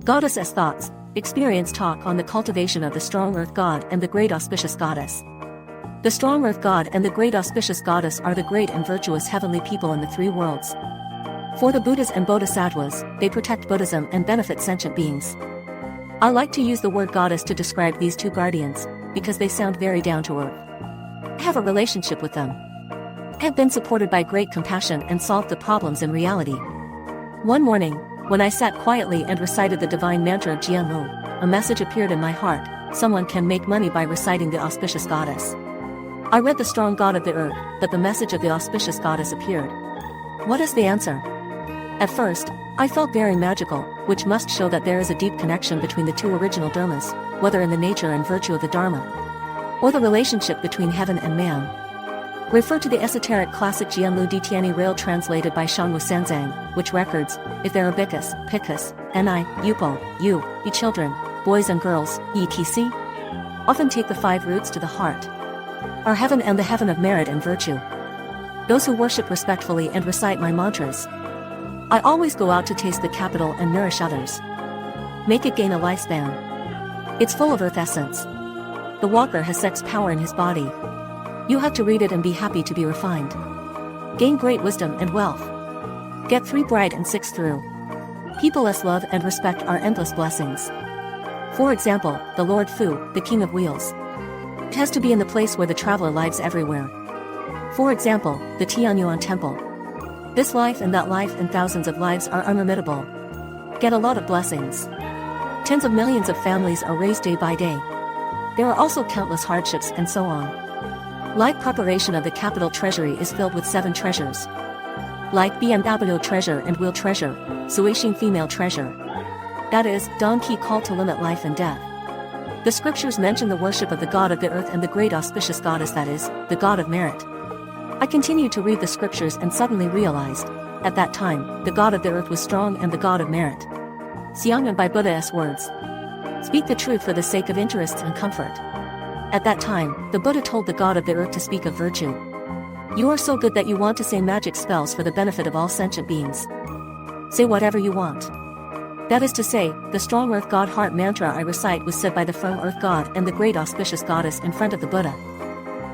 Goddess as thoughts, experience talk on the cultivation of the strong earth god and the great auspicious goddess. The strong earth god and the great auspicious goddess are the great and virtuous heavenly people in the three worlds. For the Buddhas and Bodhisattvas, they protect Buddhism and benefit sentient beings. I like to use the word goddess to describe these two guardians, because they sound very down to earth. I have a relationship with them. I have been supported by great compassion and solved the problems in reality. One morning, when I sat quietly and recited the divine mantra of Jianlu, a message appeared in my heart: someone can make money by reciting the auspicious goddess. I read the strong god of the earth, but the message of the auspicious goddess appeared. What is the answer? At first, I felt very magical, which must show that there is a deep connection between the two original dharmas, whether in the nature and virtue of the Dharma, or the relationship between heaven and man. Refer to the esoteric classic Jianlu Ditiani Rail translated by Shangwu Sanzang, which records, if there are bicus, picus, ni, yupo, you, ye children, boys and girls, etc. Often take the five roots to the heart. Our heaven and the heaven of merit and virtue. Those who worship respectfully and recite my mantras. I always go out to taste the capital and nourish others. Make it gain a lifespan. It's full of earth essence. The walker has sex power in his body. You have to read it and be happy to be refined. Gain great wisdom and wealth. Get 3 bright and 6 through. People-less love and respect are endless blessings. For example, the Lord Fu, the King of Wheels. It has to be in the place where the traveler lives everywhere. For example, the Tianyuan Temple. This life and that life and thousands of lives are unremittable. Get a lot of blessings. Tens of millions of families are raised day by day. There are also countless hardships and so on. Like preparation of the capital treasury is filled with 7 treasures. Like BMW treasure and wheel treasure, Suishing female treasure. That is, Don Qi called to limit life and death. The scriptures mention the worship of the god of the earth and the great auspicious goddess, that is, the god of merit. I continued to read the scriptures and suddenly realized, at that time, the god of the earth was strong and the god of merit. Xiangmen by Buddha's words. Speak the truth for the sake of interests and comfort. At that time, the Buddha told the god of the earth to speak of virtue. You are so good that you want to say magic spells for the benefit of all sentient beings. Say whatever you want. That is to say, the strong earth god heart mantra I recite was said by the firm earth god and the great auspicious goddess in front of the Buddha.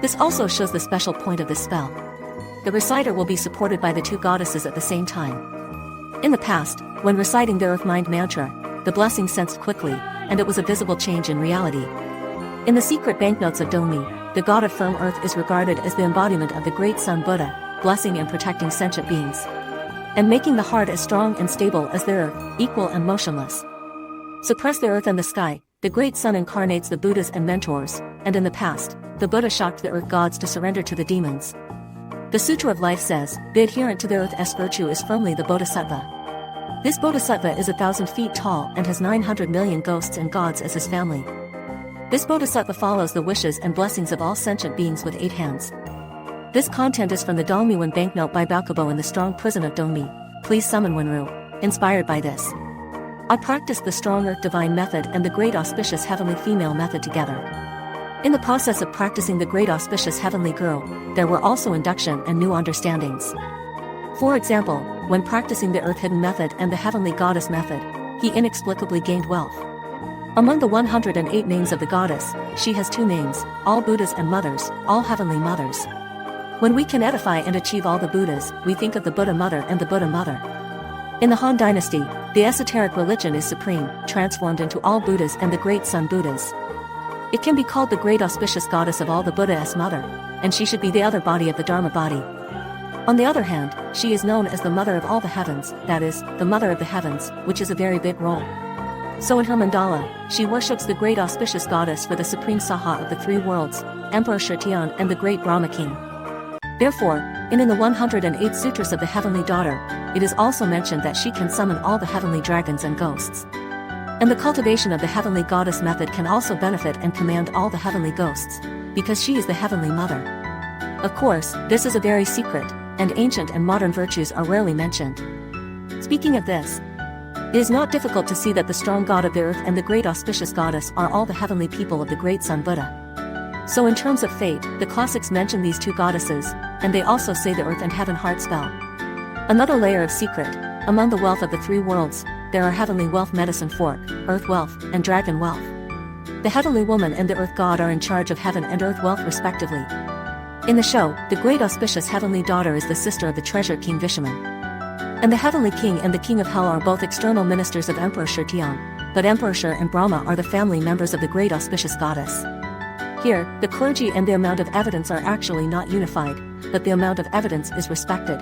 This also shows the special point of this spell. The reciter will be supported by the 2 goddesses at the same time. In the past, when reciting the earth mind mantra, the blessing sensed quickly, and it was a visible change in reality. In the secret banknotes of Domi, the god of firm earth is regarded as the embodiment of the great Sun Buddha, blessing and protecting sentient beings, and making the heart as strong and stable as the earth, equal and motionless. Suppress the earth and the sky, the great sun incarnates the Buddhas and mentors, and in the past, the Buddha shocked the earth gods to surrender to the demons. The Sutra of Life says, the adherent to the earth's virtue is firmly the Bodhisattva. This Bodhisattva is 1,000 feet tall and has 900 million ghosts and gods as his family. This Bodhisattva follows the wishes and blessings of all sentient beings with 8 hands. This content is from the Dongmuan banknote by Bakubo in the strong prison of Dongmi. Please summon Wenru. Inspired by this, I practiced the strong earth divine method and the great auspicious heavenly female method together. In the process of practicing the great auspicious heavenly girl, there were also induction and new understandings. For example, when practicing the earth hidden method and the heavenly goddess method, he inexplicably gained wealth. Among the 108 names of the goddess, she has 2 names, all Buddhas and mothers, all heavenly mothers. When we can edify and achieve all the Buddhas, we think of the Buddha mother and the Buddha mother. In the Han dynasty, the esoteric religion is supreme, transformed into all Buddhas and the great Sun Buddhas. It can be called the great auspicious goddess of all the Buddha's mother, and she should be the other body of the Dharma body. On the other hand, she is known as the mother of all the heavens, that is, the mother of the heavens, which is a very big role. So in her mandala, she worships the great auspicious goddess for the supreme Saha of the 3 worlds, Emperor Shirtian and the great Brahma king. Therefore, in the 108 sutras of the heavenly daughter, it is also mentioned that she can summon all the heavenly dragons and ghosts. And the cultivation of the heavenly goddess method can also benefit and command all the heavenly ghosts, because she is the heavenly mother. Of course, this is a very secret, and ancient and modern virtues are rarely mentioned. Speaking of this, it is not difficult to see that the strong god of the earth and the great auspicious goddess are all the heavenly people of the great Sun Buddha. So in terms of fate, the classics mention these 2 goddesses, and they also say the earth and heaven heart spell. Another layer of secret, among the wealth of the 3 worlds, there are heavenly wealth medicine fork, earth wealth, and dragon wealth. The heavenly woman and the earth god are in charge of heaven and earth wealth respectively. In the show, the great auspicious heavenly daughter is the sister of the treasure king Vishaman. And the heavenly king and the king of hell are both external ministers of Emperor Shirtian, but Emperor Shir and Brahma are the family members of the great auspicious goddess. Here, the clergy and the amount of evidence are actually not unified, but the amount of evidence is respected.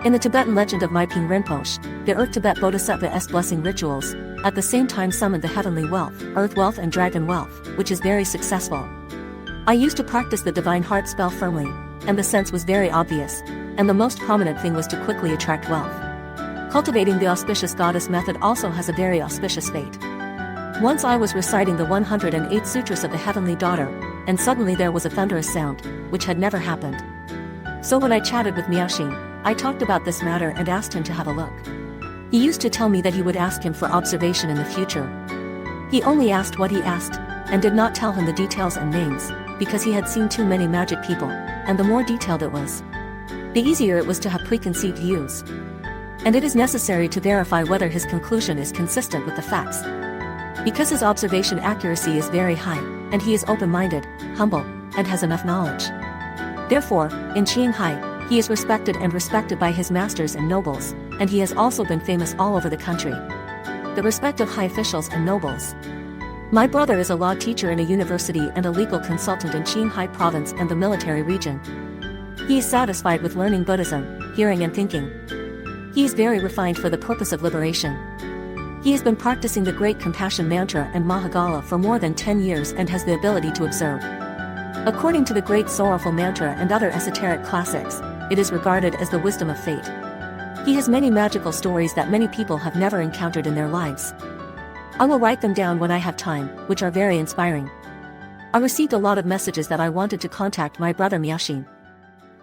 In the Tibetan legend of Maiping Rinpoche, the Earth Tibet Bodhisattva's blessing rituals, at the same time summoned the heavenly wealth, earth wealth and dragon wealth, which is very successful. I used to practice the divine heart spell firmly, and the sense was very obvious, and the most prominent thing was to quickly attract wealth. Cultivating the auspicious goddess method also has a very auspicious fate. Once I was reciting the 108 sutras of the heavenly daughter, and suddenly there was a thunderous sound, which had never happened. So when I chatted with Miaoxin, I talked about this matter and asked him to have a look. He used to tell me that he would ask him for observation in the future. He only asked what he asked, and did not tell him the details and names, because he had seen too many magic people, and the more detailed it was, the easier it was to have preconceived views. And it is necessary to verify whether his conclusion is consistent with the facts. Because his observation accuracy is very high, and he is open-minded, humble, and has enough knowledge. Therefore, in Qinghai, he is respected by his masters and nobles, and he has also been famous all over the country. The respect of high officials and nobles. My brother is a law teacher in a university and a legal consultant in Qinghai province and the military region. He is satisfied with learning Buddhism, hearing and thinking. He is very refined for the purpose of liberation. He has been practicing the Great Compassion Mantra and Mahagala for more than 10 years and has the ability to observe. According to the Great Sorrowful Mantra and other esoteric classics, it is regarded as the wisdom of fate. He has many magical stories that many people have never encountered in their lives. I will write them down when I have time, which are very inspiring. I received a lot of messages that I wanted to contact my brother Miaoxin.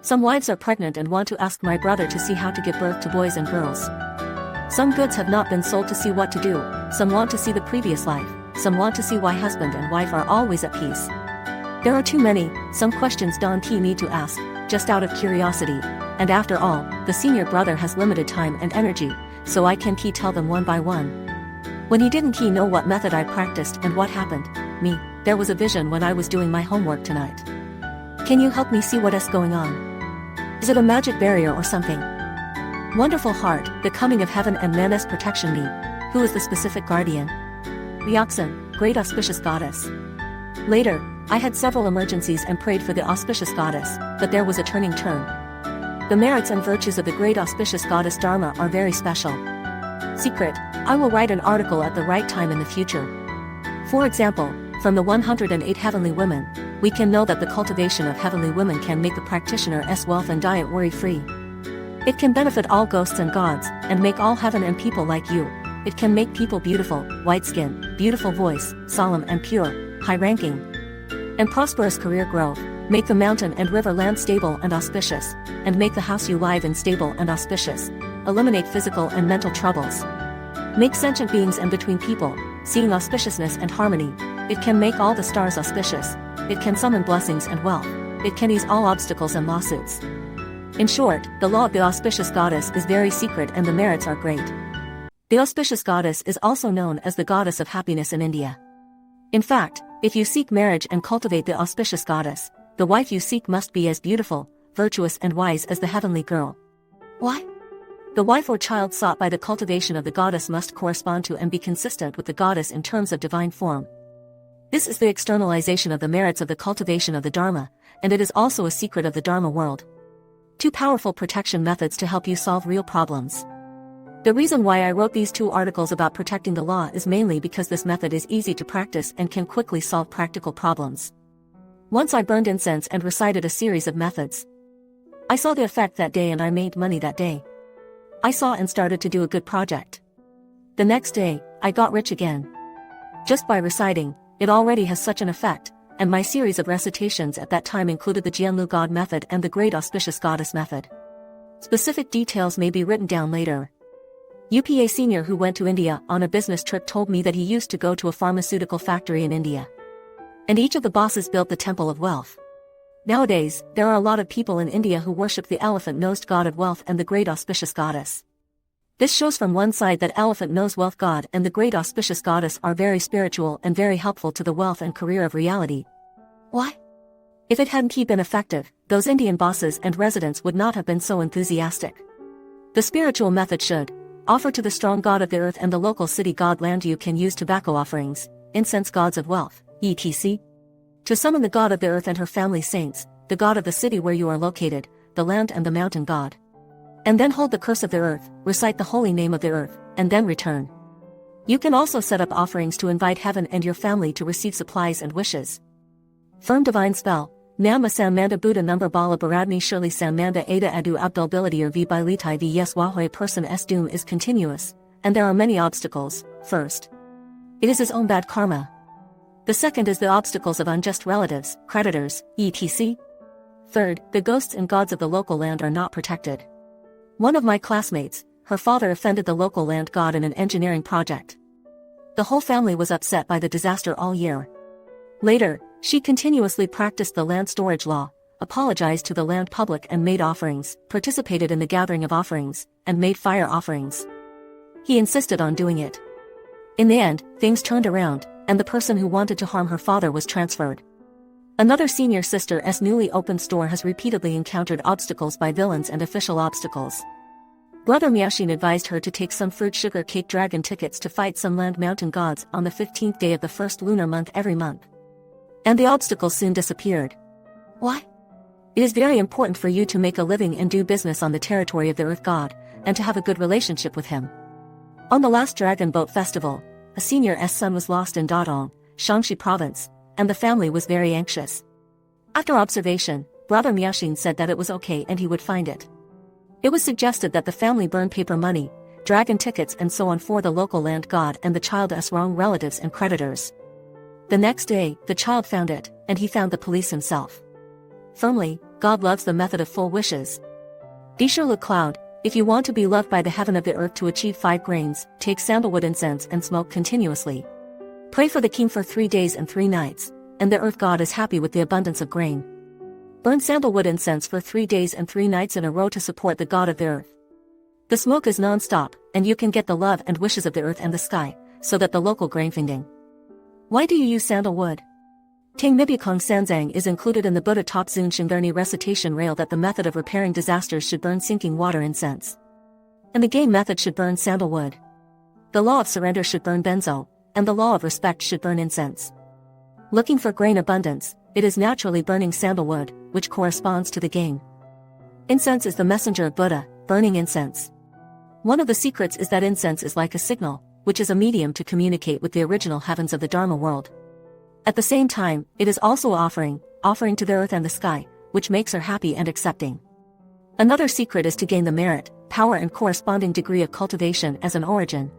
Some wives are pregnant and want to ask my brother to see how to give birth to boys and girls. Some goods have not been sold to see what to do, some want to see the previous life, some want to see why husband and wife are always at peace. There are too many, some questions don't need to ask, just out of curiosity, and after all, the senior brother has limited time and energy, so I can tell them one by one. When he didn't know what method I practiced and what happened, there was a vision when I was doing my homework tonight. Can you help me see what is going on? Is it a magic barrier or something? Wonderful heart, the coming of heaven and man's protection me. Who is the specific guardian? Ryoksen, great auspicious goddess. Later, I had several emergencies and prayed for the auspicious goddess, but there was a turn. The merits and virtues of the great auspicious goddess Dharma are very special. Secret, I will write an article at the right time in the future. For example, from the 108 heavenly women, we can know that the cultivation of heavenly women can make the practitioner's wealth and diet worry-free. It can benefit all ghosts and gods, and make all heaven and people like you. It can make people beautiful, white skin, beautiful voice, solemn and pure, high-ranking, and prosperous career growth, make the mountain and river land stable and auspicious, and make the house you live in stable and auspicious, eliminate physical and mental troubles, make sentient beings and between people, seeing auspiciousness and harmony. It can make all the stars auspicious, it can summon blessings and wealth, it can ease all obstacles and lawsuits. In short, the law of the auspicious goddess is very secret and the merits are great. The auspicious goddess is also known as the goddess of happiness in India. In fact, if you seek marriage and cultivate the auspicious goddess, the wife you seek must be as beautiful, virtuous and wise as the heavenly girl. Why? The wife or child sought by the cultivation of the goddess must correspond to and be consistent with the goddess in terms of divine form. This is the externalization of the merits of the cultivation of the Dharma, and it is also a secret of the Dharma world. Two powerful protection methods to help you solve real problems. The reason why I wrote these 2 articles about protecting the law is mainly because this method is easy to practice and can quickly solve practical problems. Once I burned incense and recited a series of methods. I saw the effect that day and I made money that day. I saw and started to do a good project. The next day, I got rich again. Just by reciting, it already has such an effect, and my series of recitations at that time included the Jianlu God method and the Great Auspicious Goddess method. Specific details may be written down later. UPA senior who went to India on a business trip told me that he used to go to a pharmaceutical factory in India. And each of the bosses built the temple of wealth. Nowadays, there are a lot of people in India who worship the elephant-nosed god of wealth and the great auspicious goddess. This shows from one side that elephant nose wealth god and the great auspicious goddess are very spiritual and very helpful to the wealth and career of reality. Why? If it hadn't been effective, those Indian bosses and residents would not have been so enthusiastic. The spiritual method should offer to the strong god of the earth and the local city god land. You can use tobacco offerings, incense gods of wealth, etc. To summon the god of the earth and her family saints, the god of the city where you are located, the land and the mountain god. And then hold the curse of the earth, recite the holy name of the earth, and then return. You can also set up offerings to invite heaven and your family to receive supplies and wishes. Firm divine spell. Nama Samanda Buddha number Bala Baradni Shirley Samanda Ada Adu Abdulbility or V Bilitai V Yes Wahoi person S doom is continuous, and there are many obstacles. First, it is his own bad karma. The second is the obstacles of unjust relatives, creditors, etc. Third, the ghosts and gods of the local land are not protected. One of my classmates, her father offended the local land god in an engineering project. The whole family was upset by the disaster all year. Later, she continuously practiced the land storage law, apologized to the land public and made offerings, participated in the gathering of offerings, and made fire offerings. He insisted on doing it. In the end, things turned around, and the person who wanted to harm her father was transferred. Another senior sister's newly opened store has repeatedly encountered obstacles by villains and official obstacles. Brother Myashin advised her to take some fruit sugar cake dragon tickets to fight some land mountain gods on the 15th day of the first lunar month every month. And the obstacles soon disappeared. Why? It is very important for you to make a living and do business on the territory of the earth god, and to have a good relationship with him. On the last Dragon Boat Festival, a senior's son was lost in Dadong, Shaanxi province, and the family was very anxious. After observation, Brother Myashin said that it was okay and he would find it. It was suggested that the family burn paper money, dragon tickets and so on for the local land god and the child's wrong relatives and creditors. The next day, the child found it, and he found the police himself. Firmly, God loves the method of full wishes. Disher Le Cloud, if you want to be loved by the heaven of the earth to achieve 5 grains, take sandalwood incense and smoke continuously. Pray for the king for 3 days and 3 nights, and the earth god is happy with the abundance of grain. Burn sandalwood incense for 3 days and 3 nights in a row to support the god of the earth. The smoke is non-stop, and you can get the love and wishes of the earth and the sky, so that the local grain finding. Why do you use sandalwood? Ting Nibikong Sanzang is included in the Buddha Top Zun Shingarni recitation rail that the method of repairing disasters should burn sinking water incense. And the game method should burn sandalwood. The law of surrender should burn benzo, and the law of respect should burn incense. Looking for grain abundance, it is naturally burning sandalwood, which corresponds to the game. Incense is the messenger of Buddha, burning incense. One of the secrets is that incense is like a signal, which is a medium to communicate with the original heavens of the Dharma world. At the same time, it is also offering to the earth and the sky, which makes her happy and accepting. Another secret is to gain the merit, power and corresponding degree of cultivation as an origin.